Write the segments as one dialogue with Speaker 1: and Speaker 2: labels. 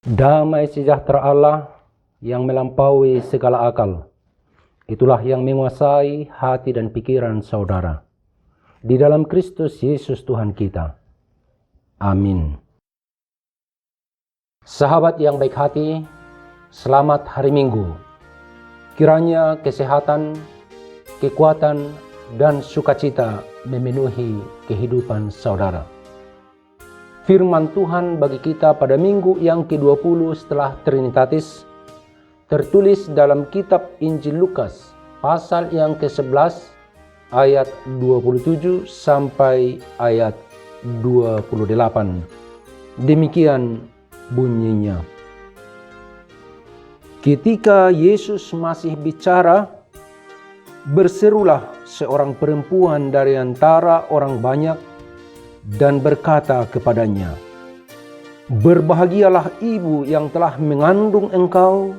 Speaker 1: Damai sejahtera Allah yang melampaui segala akal, itulah yang menguasai hati dan pikiran saudara. Di dalam Kristus Yesus Tuhan kita. Amin. Sahabat yang baik hati, selamat hari Minggu. Kiranya kesehatan, kekuatan, dan sukacita memenuhi kehidupan saudara. Firman Tuhan bagi kita pada minggu yang ke-20 setelah Trinitatis tertulis dalam kitab Injil Lukas pasal yang ke-11 ayat 27 sampai ayat 28. Demikian bunyinya. Ketika Yesus masih bicara, berserulah seorang perempuan dari antara orang banyak dan berkata kepadanya, "Berbahagialah ibu yang telah mengandung engkau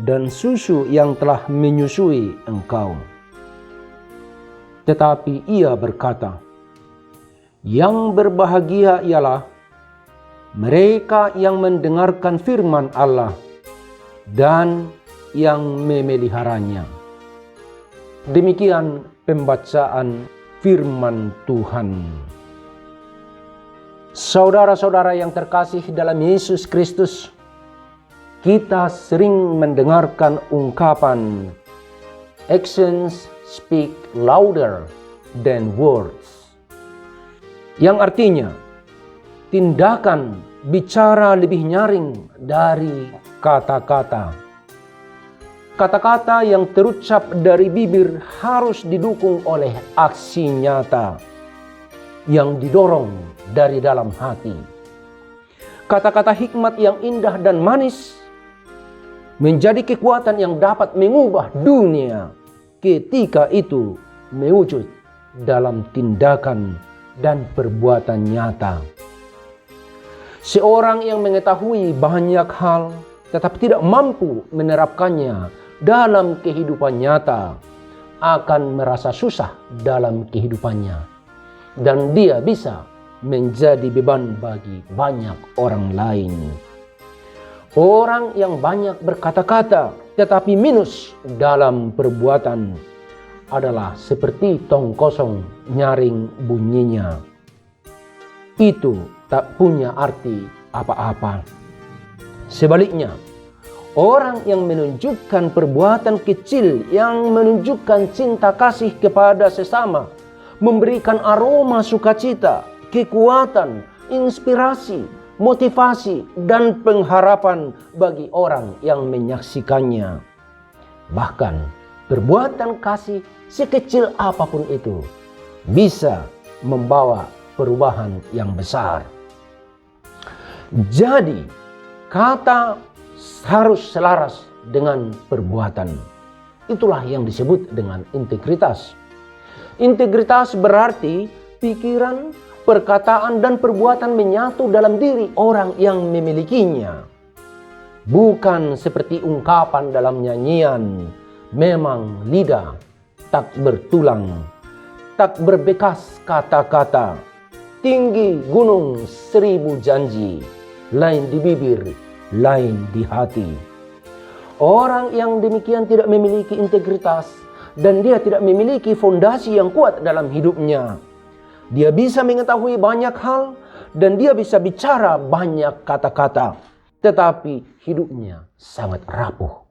Speaker 1: dan susu yang telah menyusui engkau." Tetapi ia berkata, "Yang berbahagia ialah mereka yang mendengarkan firman Allah dan yang memeliharanya." Demikian pembacaan firman Tuhan. Saudara-saudara yang terkasih dalam Yesus Kristus, kita sering mendengarkan ungkapan "actions speak louder than words", yang artinya tindakan bicara lebih nyaring dari kata-kata. Kata-kata yang terucap dari bibir harus didukung oleh aksi nyata yang didorong dari dalam hati. Kata-kata hikmat yang indah dan manis menjadi kekuatan yang dapat mengubah dunia ketika itu mewujud dalam tindakan dan perbuatan nyata. Seorang yang mengetahui banyak hal tetapi tidak mampu menerapkannya dalam kehidupan nyata akan merasa susah dalam kehidupannya, dan dia bisa menjadi beban bagi banyak orang lain. Orang yang banyak berkata-kata tetapi minus dalam perbuatan adalah seperti tong kosong nyaring bunyinya. Itu tak punya arti apa-apa. Sebaliknya, orang yang menunjukkan perbuatan kecil yang menunjukkan cinta kasih kepada sesama, memberikan aroma sukacita, kekuatan, inspirasi, motivasi, dan pengharapan bagi orang yang menyaksikannya. Bahkan perbuatan kasih sekecil apapun itu bisa membawa perubahan yang besar. Jadi, kata harus selaras dengan perbuatan. Itulah yang disebut dengan integritas. Integritas berarti pikiran, perkataan, dan perbuatan menyatu dalam diri orang yang memilikinya. Bukan seperti ungkapan dalam nyanyian, "Memang lidah tak bertulang, tak berbekas kata-kata, tinggi gunung 1000 janji, lain di bibir, lain di hati." Orang yang demikian tidak memiliki integritas dan dia tidak memiliki fondasi yang kuat dalam hidupnya. Dia bisa mengetahui banyak hal dan dia bisa bicara banyak kata-kata, tetapi hidupnya sangat rapuh.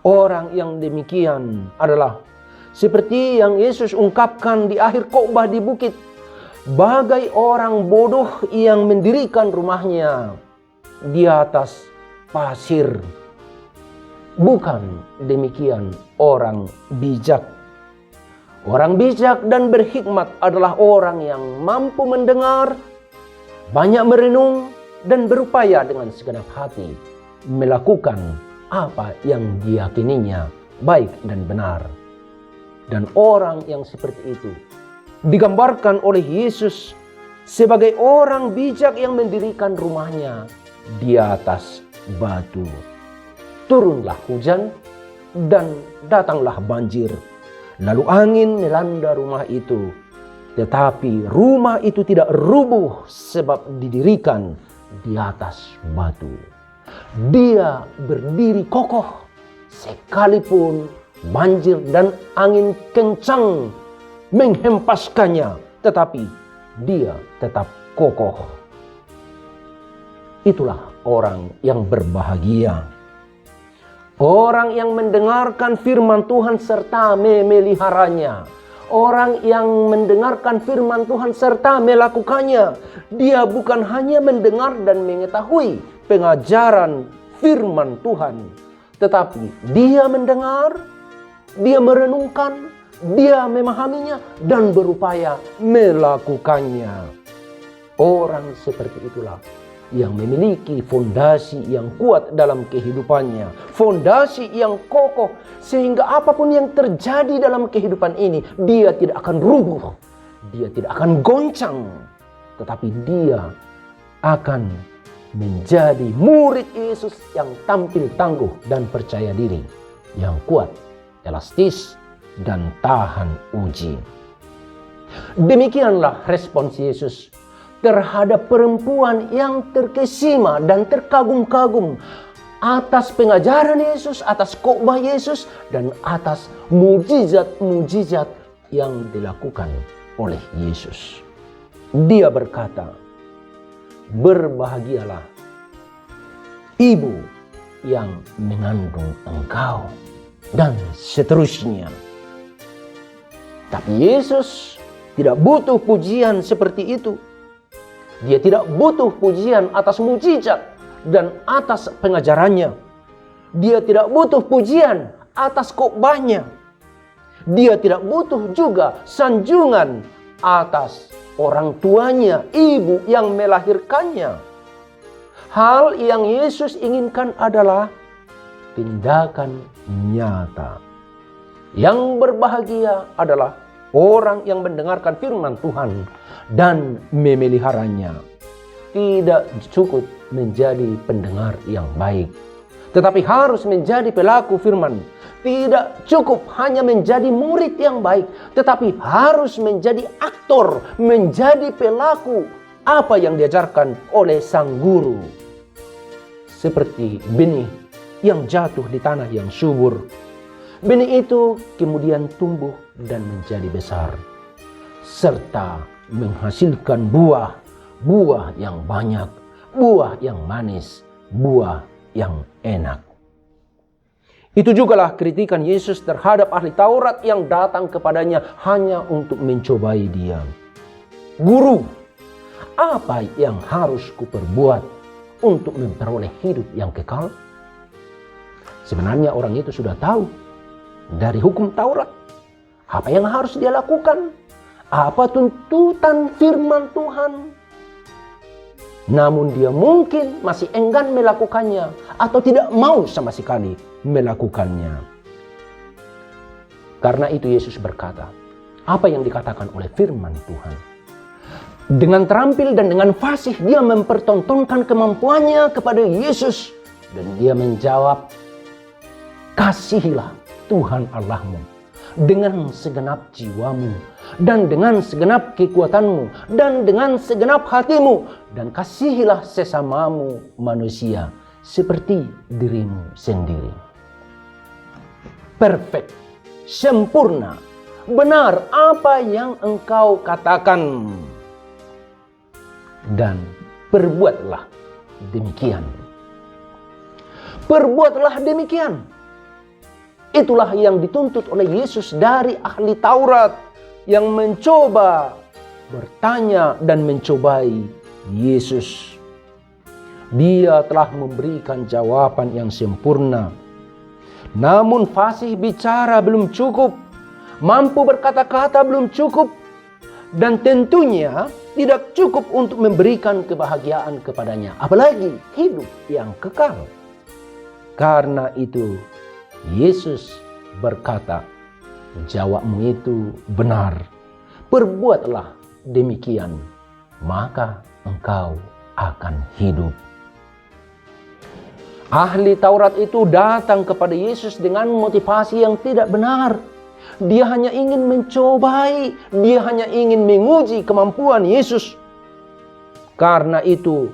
Speaker 1: Orang yang demikian adalah seperti yang Yesus ungkapkan di akhir khotbah di bukit, bagai orang bodoh yang mendirikan rumahnya di atas pasir. Bukan demikian orang bijak. Orang bijak dan berhikmat adalah orang yang mampu mendengar, banyak merenung, dan berupaya dengan segenap hati melakukan apa yang diyakininya baik dan benar. Dan orang yang seperti itu digambarkan oleh Yesus sebagai orang bijak yang mendirikan rumahnya di atas batu. Turunlah hujan dan datanglah banjir, lalu angin melanda rumah itu, tetapi rumah itu tidak rubuh sebab didirikan di atas batu. Dia berdiri kokoh sekalipun banjir dan angin kencang menghempaskannya, tetapi dia tetap kokoh. Itulah orang yang berbahagia. Orang yang mendengarkan firman Tuhan serta memeliharanya. Orang yang mendengarkan firman Tuhan serta melakukannya. Dia bukan hanya mendengar dan mengetahui pengajaran firman Tuhan, tetapi dia mendengar, dia merenungkan, dia memahaminya, dan berupaya melakukannya. Orang seperti itulah yang memiliki fondasi yang kuat dalam kehidupannya, fondasi yang kokoh, sehingga apapun yang terjadi dalam kehidupan ini, dia tidak akan rubuh, dia tidak akan goncang, tetapi dia akan menjadi murid Yesus yang tampil tangguh dan percaya diri, yang kuat, elastis, dan tahan uji. Demikianlah respons Yesus terhadap perempuan yang terkesima dan terkagum-kagum atas pengajaran Yesus, atas khotbah Yesus, dan atas mujizat-mujizat yang dilakukan oleh Yesus. Dia berkata, "Berbahagialah ibu yang mengandung engkau," dan seterusnya. Tapi Yesus tidak butuh pujian seperti itu. Dia tidak butuh pujian atas mujizat dan atas pengajarannya. Dia tidak butuh pujian atas khotbahnya. Dia tidak butuh juga sanjungan atas orang tuanya, ibu yang melahirkannya. Hal yang Yesus inginkan adalah tindakan nyata. Yang berbahagia adalah orang yang mendengarkan firman Tuhan dan memeliharanya. Tidak cukup menjadi pendengar yang baik, tetapi harus menjadi pelaku firman. Tidak cukup hanya menjadi murid yang baik, tetapi harus menjadi aktor, menjadi pelaku apa yang diajarkan oleh sang guru. Seperti benih yang jatuh di tanah yang subur. Benih itu kemudian tumbuh dan menjadi besar, serta menghasilkan buah yang banyak, buah yang manis, buah yang enak. Itu jugalah kritikan Yesus terhadap ahli Taurat yang datang kepadanya hanya untuk mencobai dia. "Guru, apa yang harus kuperbuat untuk memperoleh hidup yang kekal?" Sebenarnya orang itu sudah tahu dari hukum Taurat apa yang harus dia lakukan, apa tuntutan firman Tuhan. Namun dia mungkin masih enggan melakukannya atau tidak mau sama sekali melakukannya. Karena itu Yesus berkata, apa yang dikatakan oleh firman Tuhan. Dengan terampil dan dengan fasih dia mempertontonkan kemampuannya kepada Yesus. Dan dia menjawab, "Kasihilah Tuhan Allahmu dengan segenap jiwamu, dan dengan segenap kekuatanmu, dan dengan segenap hatimu, dan kasihilah sesamamu manusia seperti dirimu sendiri." Perfect, sempurna, benar apa yang engkau katakan, dan perbuatlah demikian. Perbuatlah demikian. Itulah yang dituntut oleh Yesus dari ahli Taurat yang mencoba bertanya dan mencobai Yesus. Dia telah memberikan jawaban yang sempurna. Namun fasih bicara belum cukup, mampu berkata-kata belum cukup, dan tentunya tidak cukup untuk memberikan kebahagiaan kepadanya, apalagi hidup yang kekal. Karena itu Yesus berkata, "Jawabmu itu benar. Perbuatlah demikian, maka engkau akan hidup." Ahli Taurat itu datang kepada Yesus dengan motivasi yang tidak benar. Dia hanya ingin mencobai, dia hanya ingin menguji kemampuan Yesus. Karena itu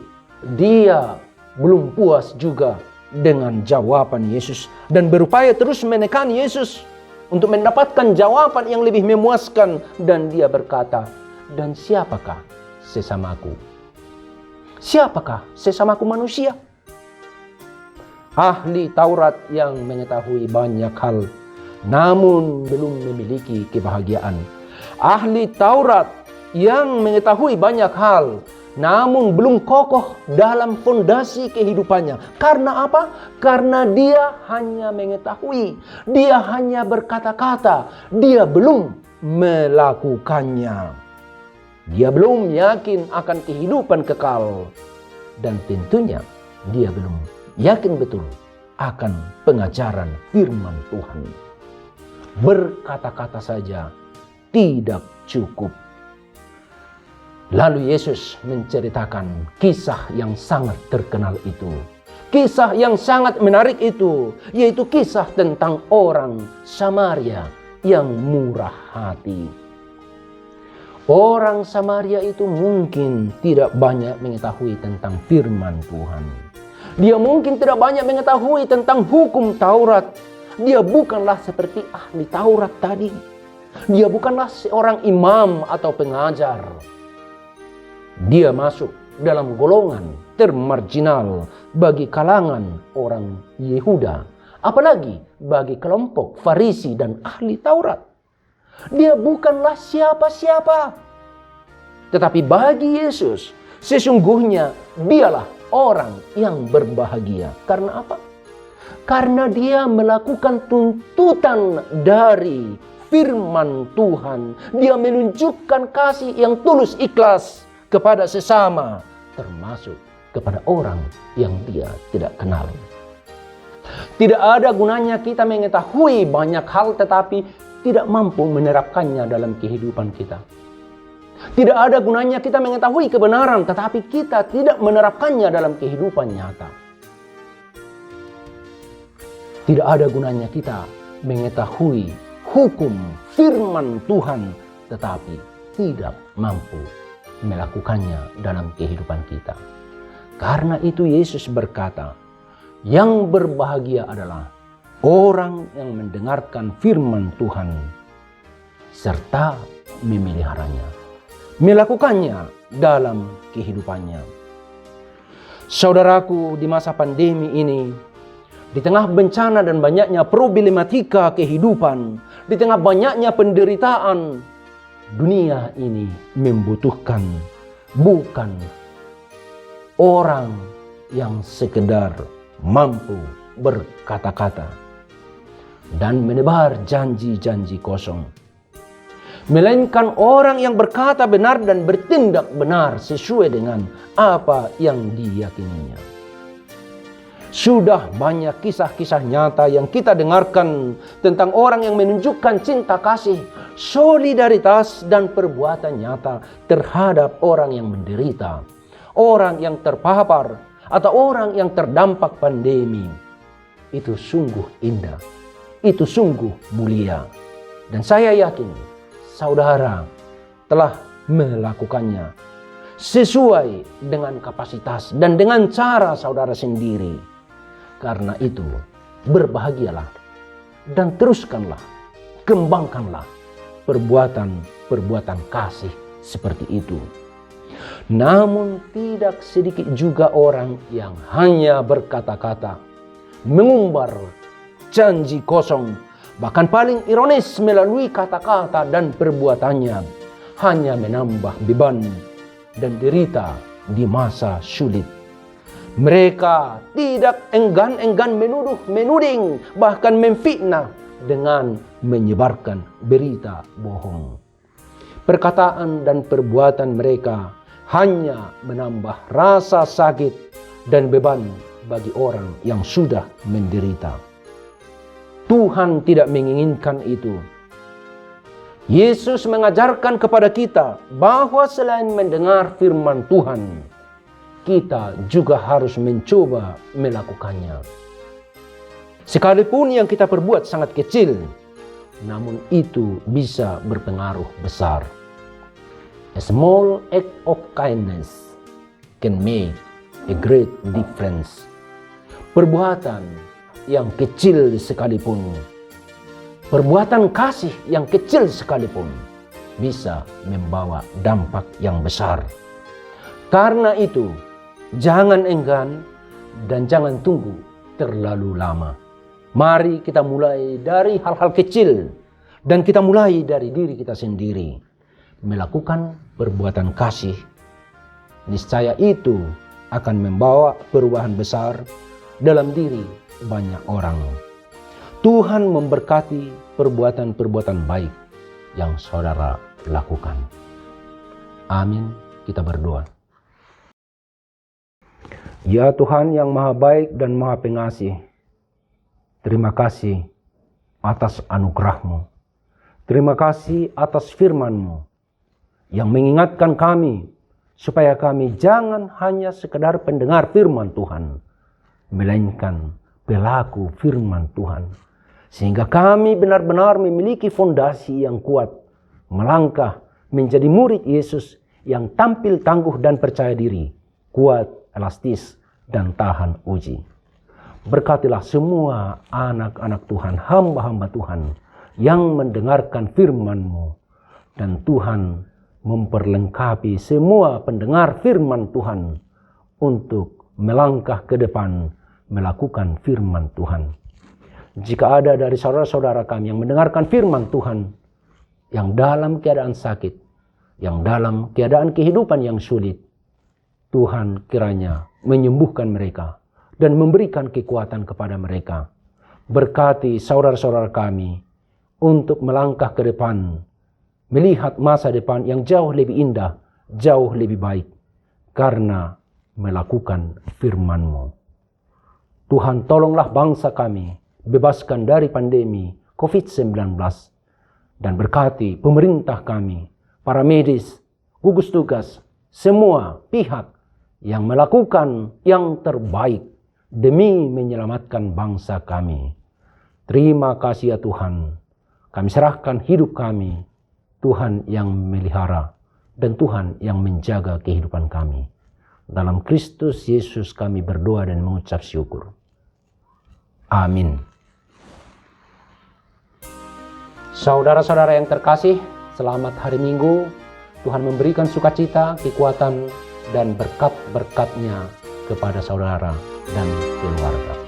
Speaker 1: dia belum puas juga dengan jawaban Yesus dan berupaya terus menekan Yesus untuk mendapatkan jawaban yang lebih memuaskan. Dan dia berkata, dan siapakah sesamaku? Siapakah sesamaku manusia? Ahli Taurat yang mengetahui banyak hal, namun belum memiliki kebahagiaan. Ahli Taurat yang mengetahui banyak hal, namun belum kokoh dalam fondasi kehidupannya. Karena apa? Karena dia hanya mengetahui, dia hanya berkata-kata, dia belum melakukannya. Dia belum yakin akan kehidupan kekal. Dan tentunya dia belum yakin betul akan pengajaran firman Tuhan. Berkata-kata saja tidak cukup. Lalu Yesus menceritakan kisah yang sangat terkenal itu. Kisah yang sangat menarik itu, yaitu kisah tentang orang Samaria yang murah hati. Orang Samaria itu mungkin tidak banyak mengetahui tentang firman Tuhan. Dia mungkin tidak banyak mengetahui tentang hukum Taurat. Dia bukanlah seperti ahli Taurat tadi. Dia bukanlah seorang imam atau pengajar. Dia masuk dalam golongan termarginal bagi kalangan orang Yehuda, apalagi bagi kelompok Farisi dan ahli Taurat. Dia bukanlah siapa-siapa. Tetapi bagi Yesus, sesungguhnya dialah orang yang berbahagia. Karena apa? Karena dia melakukan tuntutan dari firman Tuhan. Dia menunjukkan kasih yang tulus ikhlas kepada sesama, termasuk kepada orang yang dia tidak kenal. Tidak ada gunanya kita mengetahui banyak hal tetapi tidak mampu menerapkannya dalam kehidupan kita. Tidak ada gunanya kita mengetahui kebenaran tetapi kita tidak menerapkannya dalam kehidupan nyata. Tidak ada gunanya kita mengetahui hukum firman Tuhan tetapi tidak mampu melakukannya dalam kehidupan kita. Karena itu Yesus berkata, yang berbahagia adalah orang yang mendengarkan firman Tuhan serta memeliharanya, melakukannya dalam kehidupannya. Saudaraku, di masa pandemi ini, di tengah bencana dan banyaknya problematika kehidupan, di tengah banyaknya penderitaan, dunia ini membutuhkan bukan orang yang sekedar mampu berkata-kata dan menebar janji-janji kosong, melainkan orang yang berkata benar dan bertindak benar sesuai dengan apa yang diyakininya. Sudah banyak kisah-kisah nyata yang kita dengarkan tentang orang yang menunjukkan cinta kasih, solidaritas dan perbuatan nyata terhadap orang yang menderita, orang yang terpapar atau orang yang terdampak pandemi. Itu sungguh indah, itu sungguh mulia. Dan saya yakin saudara telah melakukannya sesuai dengan kapasitas dan dengan cara saudara sendiri. Karena itu, berbahagialah dan teruskanlah, kembangkanlah perbuatan-perbuatan kasih seperti itu. Namun tidak sedikit juga orang yang hanya berkata-kata, mengumbar janji kosong, bahkan paling ironis melalui kata-kata dan perbuatannya, hanya menambah beban dan derita di masa sulit. Mereka tidak enggan-enggan menuduh, menuding, bahkan memfitnah dengan menyebarkan berita bohong. Perkataan dan perbuatan mereka hanya menambah rasa sakit dan beban bagi orang yang sudah menderita. Tuhan tidak menginginkan itu. Yesus mengajarkan kepada kita bahwa selain mendengar firman Tuhan, kita juga harus mencoba melakukannya. Sekalipun yang kita perbuat sangat kecil, namun itu bisa berpengaruh besar. A small act of kindness can make a great difference. Perbuatan yang kecil sekalipun, perbuatan kasih yang kecil sekalipun bisa membawa dampak yang besar. Karena itu, jangan enggan dan jangan tunggu terlalu lama. Mari kita mulai dari hal-hal kecil dan kita mulai dari diri kita sendiri. Melakukan perbuatan kasih, niscaya itu akan membawa perubahan besar dalam diri banyak orang. Tuhan memberkati perbuatan-perbuatan baik yang saudara lakukan. Amin. Kita berdoa. Ya Tuhan yang maha baik dan maha pengasih, terima kasih atas anugerah-Mu. Terima kasih atas firman-Mu yang mengingatkan kami supaya kami jangan hanya sekedar pendengar firman Tuhan, melainkan pelaku firman Tuhan. Sehingga kami benar-benar memiliki fondasi yang kuat, melangkah menjadi murid Yesus yang tampil tangguh dan percaya diri, kuat, elastis, dan tahan uji. Berkatilah semua anak-anak Tuhan, hamba-hamba Tuhan yang mendengarkan firman-Mu. Dan Tuhan memperlengkapi semua pendengar firman Tuhan untuk melangkah ke depan melakukan firman Tuhan. Jika ada dari saudara-saudara kami yang mendengarkan firman Tuhan, yang dalam keadaan sakit, yang dalam keadaan kehidupan yang sulit, Tuhan kiranya menyembuhkan mereka dan memberikan kekuatan kepada mereka. Berkati saudara-saudara kami untuk melangkah ke depan, melihat masa depan yang jauh lebih indah, jauh lebih baik, karena melakukan firman-Mu. Tuhan, tolonglah bangsa kami, bebaskan dari pandemi COVID-19, dan berkati pemerintah kami, para medis, gugus tugas, semua pihak yang melakukan yang terbaik demi menyelamatkan bangsa kami. Terima kasih ya Tuhan, kami serahkan hidup kami, Tuhan yang memelihara dan Tuhan yang menjaga kehidupan kami. Dalam Kristus Yesus kami berdoa dan mengucap syukur. Amin. Saudara-saudara yang terkasih, selamat hari Minggu. Tuhan memberikan sukacita, kekuatan, dan berkat-berkat-Nya kepada saudara dan keluarga.